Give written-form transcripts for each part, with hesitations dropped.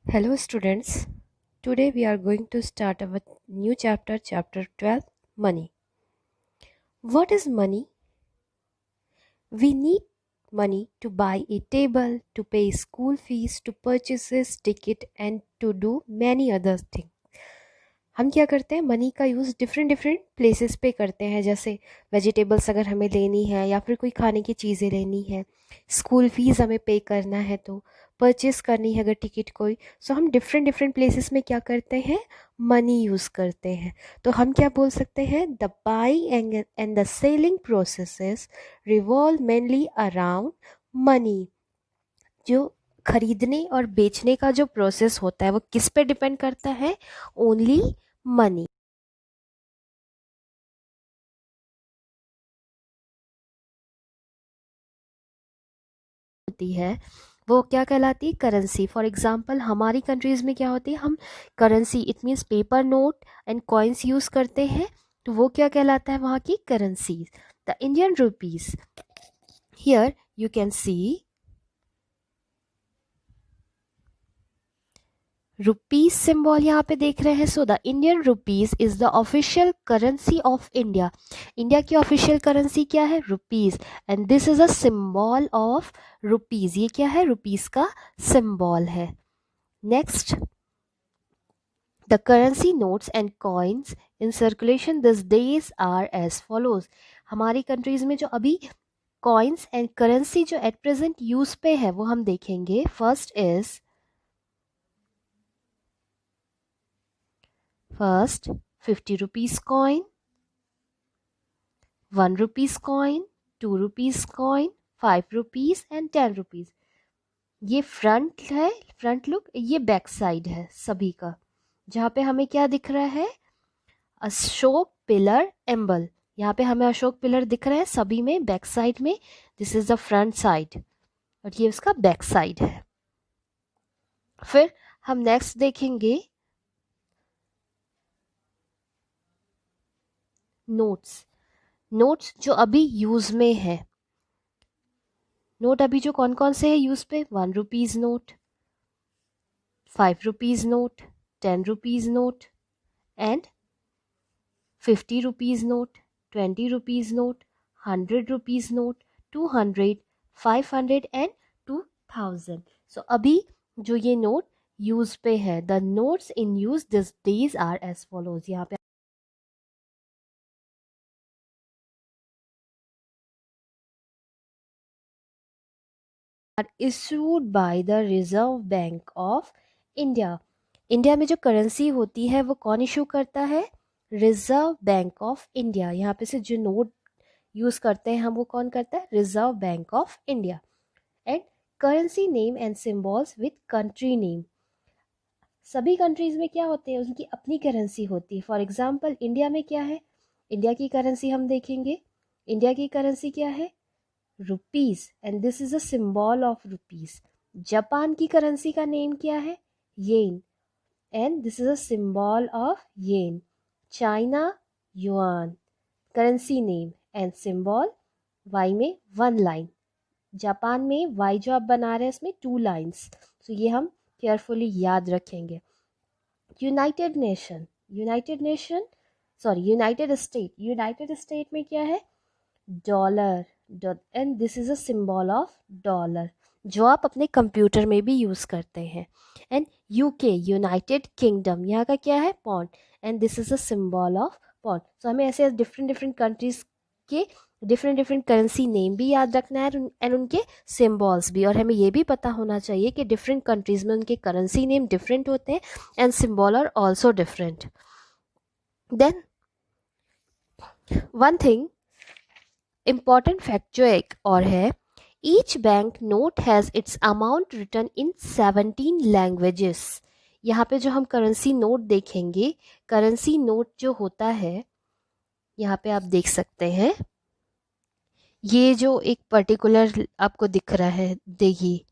Hello, students. Today we are going to start our new chapter, chapter 12 Money. What is money? We need money to buy a table, to pay school fees, to purchase a ticket, and to do many other things. हम क्या करते हैं money का use different different places पे करते हैं, जैसे vegetables अगर हमें लेनी है या फिर कोई खाने की चीज़ें लेनी है, स्कूल फीस हमें पे करना है, तो परचेस करनी है अगर टिकट कोई, सो हम डिफरेंट डिफरेंट प्लेसेस में क्या करते हैं, मनी यूज़ करते हैं। तो हम क्या बोल सकते हैं, the buying and the selling processes revolve mainly around money. जो खरीदने और बेचने का जो प्रोसेस होता है वो किस पे डिपेंड करता है, ओनली मनी। होती है वो क्या कहलाती है, करेंसी। फॉर एग्जांपल हमारी कंट्रीज में क्या होती है, हम currency it means paper note and coins use करते हैं, तो वो क्या कहलाता है, वहाँ की currency, the Indian rupees. Here you can see rupees symbol यहाँ पे देख रहे हैं। So the Indian rupees is the official currency of India. India की ऑफिशियल करेंसी क्या है, rupees, and this is a symbol of rupees. ये क्या है, रुपीज का सिंबल है। Next, the currency notes and coins in circulation these days are as follows। हमारी countries में जो अभी कॉइन्स एंड करेंसी जो एट प्रेजेंट यूज पे है वो हम देखेंगे। First 50 rupees coin, 1 rupees coin, 2 rupees coin, 5 rupees and 10 rupees. ये फ्रंट है, फ्रंट लुक, ये बैक साइड है सभी का, जहाँ पे हमें क्या दिख रहा है, अशोक पिलर एम्बल। यहाँ पे हमें अशोक पिलर दिख रहे हैं सभी में, बैक साइड में। This is the front side और ये उसका बैक साइड है। फिर हम नेक्स्ट देखेंगे नोट्स। नोट्स जो अभी यूज में है, नोट अभी जो कौन कौन से है यूज पे, 1 rupees note, 5 rupees note, 10 rupees note and 50 rupees note, 20 rupees note, 100 rupees note, 200, 500 and 2000। So अभी जो ये नोट यूज पे है, the notes in use these days are as follows. यहाँ पे are issued by the Reserve Bank of India. India में जो currency होती है वो कौन इशू करता है, रिजर्व बैंक ऑफ इंडिया। यहाँ पे से जो नोट यूज करते हैं हम, वो कौन करता है, reserve Bank of India. And currency name and symbols with country name. सभी कंट्रीज में क्या होते हैं, उनकी अपनी करेंसी होती है। फॉर एग्जाम्पल इंडिया में क्या है, इंडिया की करेंसी हम देखेंगे, इंडिया की करेंसी क्या है, rupees, and this is a symbol of rupees. Japan की करेंसी का नेम क्या है, yen, and this is a symbol of yen. China, yuan, currency name and symbol Y में 1 लाइन। जापान में वाई जो आप बना रहे हैं इसमें 2 लाइन्स। तो ये हम केयरफुली याद रखेंगे। United nation, United nation, sorry United state, United state में क्या है, dollar, and this is a symbol of dollar, जो आप अपने कंप्यूटर में भी यूज करते हैं। एंड यूके, यूनाइटेड किंगडम, यहाँ का क्या है, pound, and this is a symbol of pound. So हमें ऐसे डिफरेंट डिफरेंट कंट्रीज के डिफरेंट डिफरेंट करेंसी नेम भी याद रखना है एंड उनके सिंबल्स भी। और हमें ये भी पता होना चाहिए कि डिफरेंट कंट्रीज में उनके करेंसी नेम डिफरेंट होते हैं and symbol are also different. Then one thing important fact जो एक और है, each bank note has its amount written in 17 languages. यहाँ पे जो हम करेंसी नोट देखेंगे, करेंसी नोट जो होता है, यहाँ पे आप देख सकते हैं, ये जो एक पर्टिकुलर आपको दिख रहा है, देखिए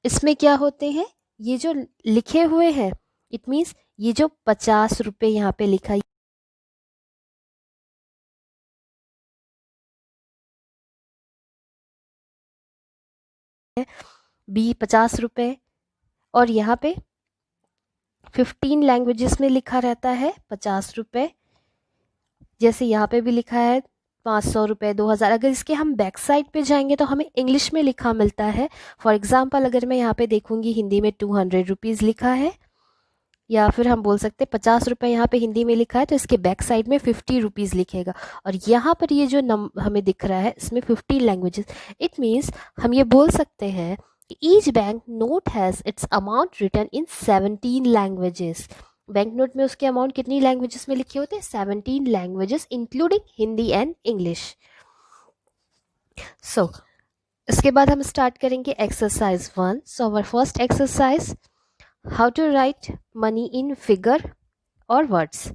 इसमें क्या होते हैं, ये जो लिखे हुए हैं, इट मीन्स ये जो 50 रुपये यहाँ पे लिखा है, 50 रुपये, और यहाँ पे 15 लैंग्वेजेस में लिखा रहता है 50 रुपये, जैसे यहाँ पे भी लिखा है 500 रुपये, 2000। अगर इसके हम बैक साइड पे जाएंगे तो हमें इंग्लिश में लिखा मिलता है। फॉर एग्जांपल अगर मैं यहाँ पे देखूंगी हिंदी में 200 रुपीज़ लिखा है, या फिर हम बोल सकते हैं 50 रुपये यहाँ पे हिंदी में लिखा है, तो इसके बैक साइड में 50 रुपीज़ लिखेगा। और यहाँ पर ये जो हमें दिख रहा है इसमें 15 लैंग्वेजेस। इट मीन्स हम ये बोल सकते हैं कि each bank note has its amount written in 17 languages. Bank note में उसके अमाउंट कितनी लैंग्वेजेस में लिखे होते हैं? 17 languages including Hindi and English. So इसके बाद हम स्टार्ट करेंगे exercise 1। So our first exercise, how to write money in figure और वर्ड्स।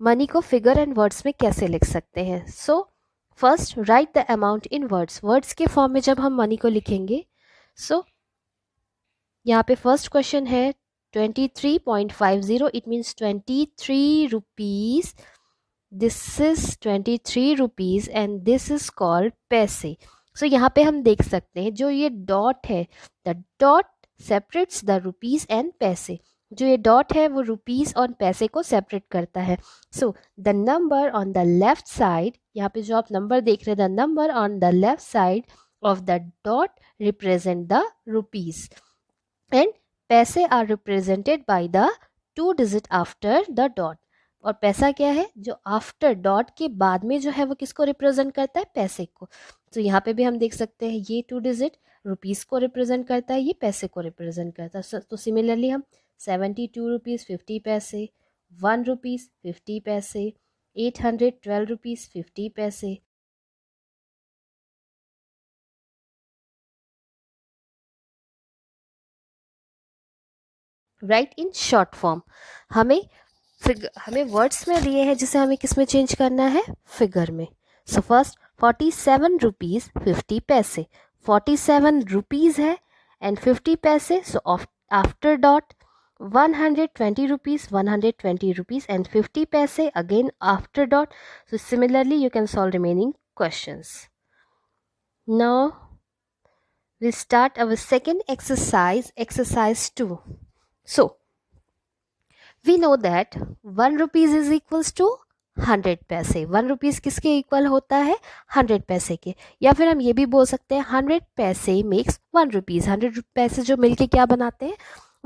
मनी को फिगर एंड वर्ड्स में कैसे लिख सकते हैं? So first write the amount in words. Words के फॉर्म में जब हम मनी को लिखेंगे, सो यहाँ पे फर्स्ट क्वेश्चन है 23.50, it means 23 rupees. This is 23 rupees and this is called पैसे। सो यहाँ पे हम देख सकते हैं जो ये डॉट है, the dot separates the rupees and पैसे। जो ये डॉट है वो रुपीज़ और पैसे को सेपरेट करता है। So the number on the left side, यहाँ पे जो आप नंबर देख रहे हैं, the number on the left side of the dot represent the rupees and paise are represented by the 2 digit after the dot. और पैसा क्या है? जो आफ्टर डॉट के बाद में जो है वो किसको रिप्रेजेंट करता है? पैसे को। तो यहाँ पे भी हम देख सकते हैं ये 2 डिजिट रुपीज़ को रिप्रेजेंट करता है, ये पैसे को रिप्रेजेंट करता है। तो सिमिलरली हम 72 रुपीज़ 50 पैसे, 1 रुपीज़ 50 पैसे, 812 रुपीज़ 50 पैसे। Right in short form. हमें वर्ड्स में दिए हैं जिसे हमें किस में चेंज करना है? फिगर में। सो फर्स्ट 47 रुपीज़ 50 पैसे। 47 रुपीज़ है एंड 50 पैसे, so after dot 120 rupees 120 rupees and 50 पैसे again after dot. So similarly you can solve remaining questions. Now we start our second exercise, exercise 2. So we know that 1 rupees is equals to 100 पैसे। 1 rupees किसके equal होता है? 100 पैसे के। या फिर हम ये भी बोल सकते हैं 100 पैसे मेक्स 1 रुपीज़। 100 पैसे जो मिलके क्या बनाते हैं?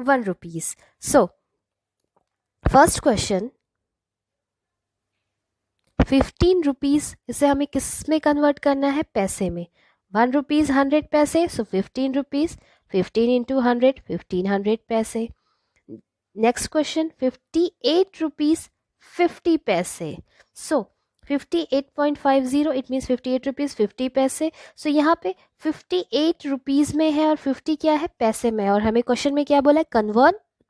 1 rupees. So first question 15 rupees, इसे हमें किस में कन्वर्ट करना है? पैसे में। 1 रुपीज़ 100 पैसे, सो 15 रुपीज़, 15 इंटू 100 1500 पैसे। नेक्स्ट क्वेश्चन 58 रुपीज़ 50 पैसे। सो 58.50, इट मीन्स 58 रुपीज़ 50 पैसे। सो यहाँ पे 58 रुपीज़ में है और 50 क्या है? पैसे में। और हमें क्वेश्चन में क्या बोला है?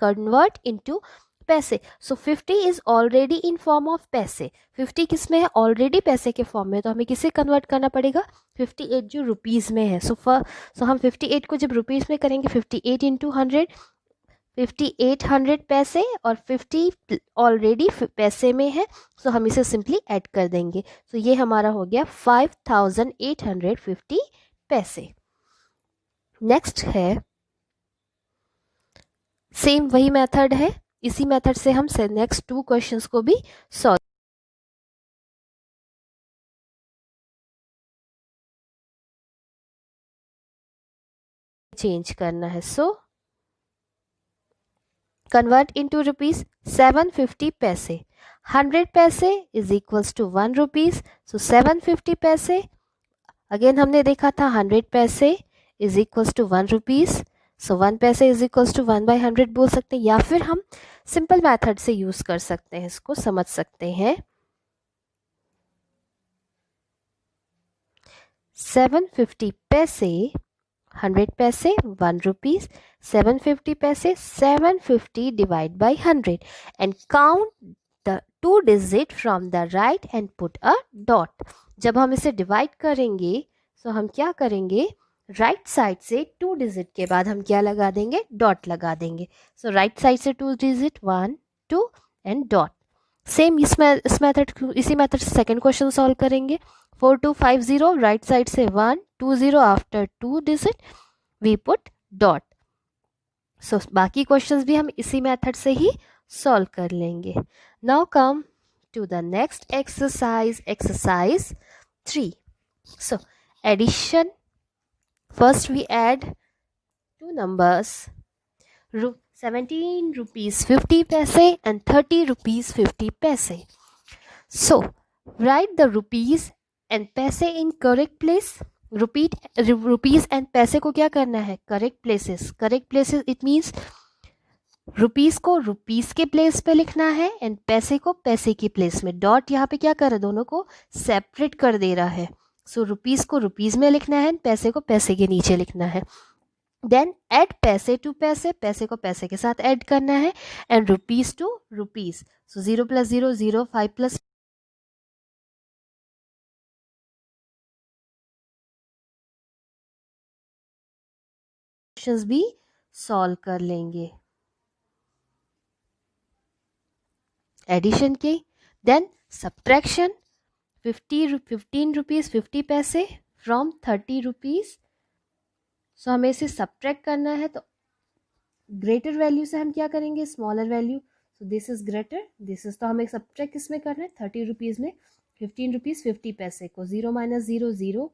कन्वर्ट इनटू पैसे। सो 50 is already in form of पैसे। 50 किस में है? ऑलरेडी पैसे के फॉर्म में। तो हमें किसे कन्वर्ट करना पड़ेगा? 58 जो रुपीज़ में है। सो हम 58 को जब रुपीज़ में करेंगे 58 इंटू 100, 5800 पैसे और 50 ऑलरेडी पैसे में है, सो हम इसे सिंपली ऐड कर देंगे। सो ये हमारा हो गया 5850 पैसे। नेक्स्ट है, सेम वही मेथड है, इसी मेथड से हम नेक्स्ट 2 क्वेश्चंस को भी सॉल्व चेंज करना है। सो कन्वर्ट इनटू रुपीज़ 750 पैसे। 100 पैसे इज इक्वल्स टू 1 रुपीज़, सो 750 पैसे। अगेन हमने देखा था 100 पैसे इज इक्वल्स टू 1 रुपीज़, सो 1 पैसे इज इक्वल्स टू 1/100 बोल सकते हैं, या फिर हम सिंपल मेथड से यूज कर सकते हैं, इसको समझ सकते हैं। 750 पैसे, 100 पैसे 1 रुपीज़, 750 पैसे 750 divide by 100 and count the 2 digit from the right and put a dot. जब हम इसे डिवाइड करेंगे तो हम क्या करेंगे? राइट साइड से 2 डिजिट के बाद हम क्या लगा देंगे? डॉट लगा देंगे। सो राइट साइड से 2 डिजिट 1 2 एंड डॉट। सेम इस मेथड, इसी मेथड से सेकेंड क्वेश्चन सॉल्व करेंगे। 4250, राइट साइड से 1 20 after 2 digit we put dot. So बाकी क्वेश्चंस भी हम इसी मेथड से ही सॉल्व कर लेंगे. Now come to the next exercise, exercise 3. So addition, first we add two numbers, 17 rupees 50 paise and 30 rupees 50 paise. So write the rupees and paise in correct place. Repeat, rupees and paise को क्या करना है, correct places. Correct places it means rupees को rupees के place पे लिखना है and पैसे को पैसे की प्लेस में. डॉट यहाँ पे क्या कर रहा है, दोनों को सेपरेट कर दे रहा है. सो रुपीस को रुपीस में लिखना है, पैसे को पैसे के नीचे लिखना है. देन ऐड पैसे टू पैसे, पैसे को पैसे के साथ ऐड करना है and rupees to rupees. So 0 + 0 0, 5 + questions भी सॉल्व कर लेंगे एडिशन के. देन सब्ट्रैक्शन, 15 रुपीज़ 50 पैसे फ्रॉम 30 रुपीज़. सो हमें इसे सब्ट्रैक्ट करना है, तो ग्रेटर वैल्यू से हम क्या करेंगे, smaller value. So this is greater, this is, तो हमें सब्ट्रैक्ट किसमें करना है, 30 रुपीज़ में 15 रुपीज़ 50 पैसे को. 0 - 0 0.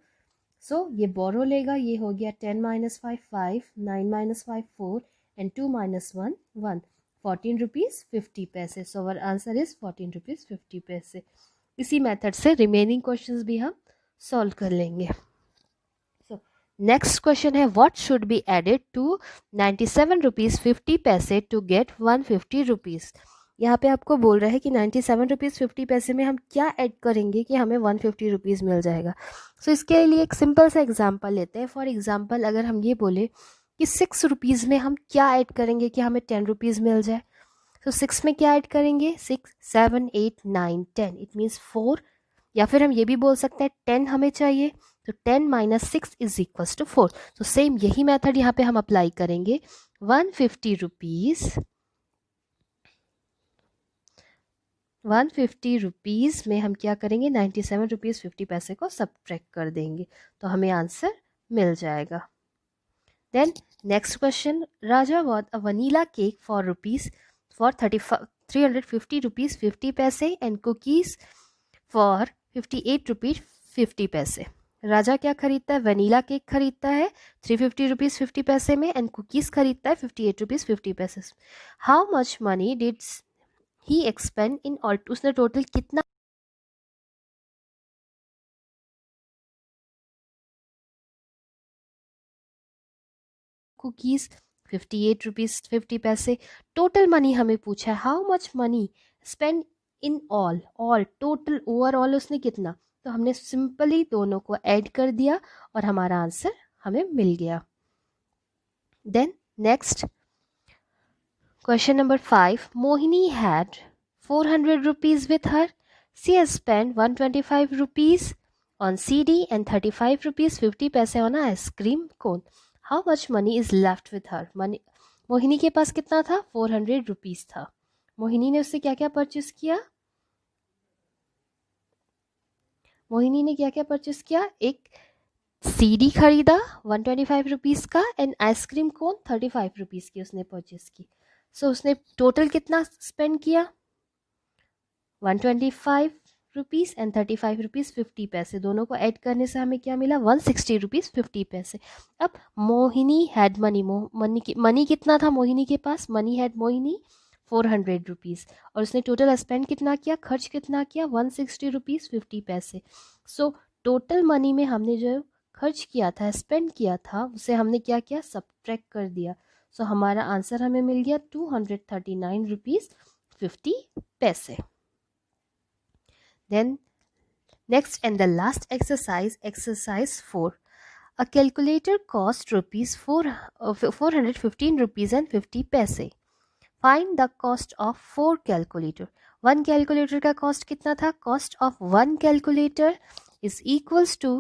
सो ये बोरो लेगा, ये हो गया 10 - 5 5, 9 - 5 4 एंड 2 - 1 1. 14 रुपीज़ 50 पैसे. सो अवर आंसर इज 14 रुपीज़ 50 पैसे. इसी मेथड से रिमेनिंग क्वेश्चंस भी हम सॉल्व कर लेंगे. सो नेक्स्ट क्वेश्चन है, what should be added to 97 rupees 50 paise to get 150 rupees. यहाँ पे आपको बोल रहा है कि 97 रुपीज़ 50 पैसे में हम क्या ऐड करेंगे कि हमें 150 रुपीज़ मिल जाएगा. सो इसके लिए एक सिंपल सा एग्जांपल लेते हैं. फॉर एग्जांपल अगर हम ये बोले कि 6 रुपीज़ में हम क्या ऐड करेंगे कि हमें 10 रुपीज़ मिल जाए. तो 6 में क्या ऐड करेंगे, 6 7 8 9 10, इट मीन्स 4. या फिर हम ये भी बोल सकते हैं 10 हमें चाहिए, तो 10 - 6 इज इक्वल्स टू 4. तो सेम यही मेथड यहाँ पे हम अप्लाई करेंगे. 150 रुपीज़ 150 रुपीज़ में हम क्या करेंगे, 97 रुपीज़ 50 पैसे को सब्ट्रैक्ट कर देंगे, तो हमें आंसर मिल जाएगा. Then next question, Raja bought a vanilla cake for rupees for 350 rupees 50 paise and cookies for 58 rupees 50 पैसे. राजा क्या खरीदता है, वनीला केक खरीदता है 350 रुपीज़ 50 पैसे में एंड कुकीज़ खरीदता है 58 रुपीज़ 50 पैसे. How much money did he expand in all, उसने टोटल कितना कुकीज़ 58 रुपीज़ 50 पैसे. टोटल मनी हमें पूछा है, how much money spend in all, all total overall उसने कितना. तो हमने सिंपली दोनों को ऐड कर दिया और हमारा आंसर हमें मिल गया. Then next question number 5, Mohini had 400 rupees with her. She has spend 125 rupees on CD and 35 rupees 50 पैसे on a ice cream cone. How much money is left with her? Money, Mohini के पास कितना था, 400 रुपीज़ था. मोहिनी ने उससे क्या क्या परचेस किया, मोहिनी ने क्या क्या परचेस किया, एक CD खरीदा 125 रुपीज़ का एंड आइसक्रीम कोन 35 रुपीज़ की उसने परचेस की. सो उसने टोटल कितना स्पेंड किया, 125 रुपीज़ एंड 35 रुपीज़ 50 पैसे. दोनों को ऐड करने से हमें क्या मिला, 160 रुपीज़ 50 पैसे. अब मोहिनी हैड मनी, मनी कितना था मोहिनी के पास, मनी हैड मोहिनी 400 रुपीज़ और उसने टोटल स्पेंड कितना किया, खर्च कितना किया, 160 रुपीज़ 50 पैसे. सो टोटल मनी में हमने जो खर्च किया था, स्पेंड किया था, उसे हमने क्या किया, सब्ट्रैक्ट कर दिया. सो हमारा आंसर हमें मिल गया 239 रुपीज़ 50 पैसे. Then next and the last exercise, exercise 4. A calculator cost rupees 415 rupees and 50 paise. Find the cost of 4 calculator. One calculator का cost कितना था, cost of one calculator is equals to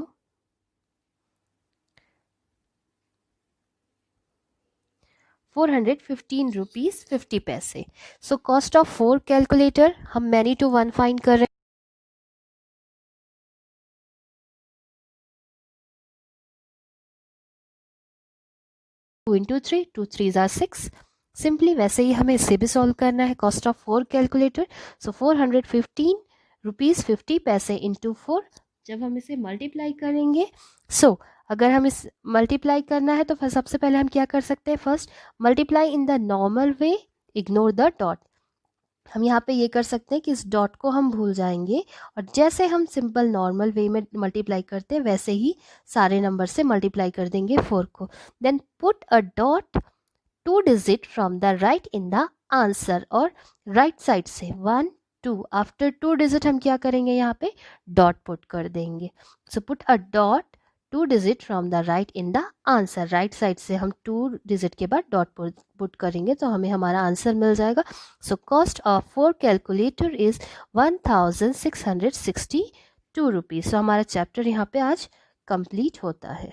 415 rupees 50 पैसे. So cost of 4 calculator हम many to 1 find कर रहे हैं. 2 into 3, 2 3 ज़ार 6। Simply वैसे ही हमें इसे भी सॉल्व करना है। Cost of 4 calculator, so 415 rupees 50 पैसे इंटू 4। जब हम इसे मल्टीप्लाई करेंगे, सो अगर हम इस मल्टीप्लाई करना है तो फिर सबसे पहले हम क्या कर सकते हैं, first multiply in the normal way, ignore the dot. हम यहाँ पे ये कर सकते हैं कि इस डॉट को हम भूल जाएंगे और जैसे हम सिंपल नॉर्मल वे में मल्टीप्लाई करते हैं वैसे ही सारे नंबर से मल्टीप्लाई कर देंगे 4 को। Then put a dot 2 digit from the right in the answer, और राइट साइड से 1 2 आफ्टर 2 डिजिट हम क्या करेंगे, यहाँ पे डॉट पुट कर देंगे। So put a dot 2 digit from the right in the answer, right side से हम 2 डिजिट के बाद डॉट पुट करेंगे तो हमें हमारा आंसर मिल जाएगा। So cost of 4 calculator is 1662 rupees. So हमारा चैप्टर यहाँ पे आज कंप्लीट होता है।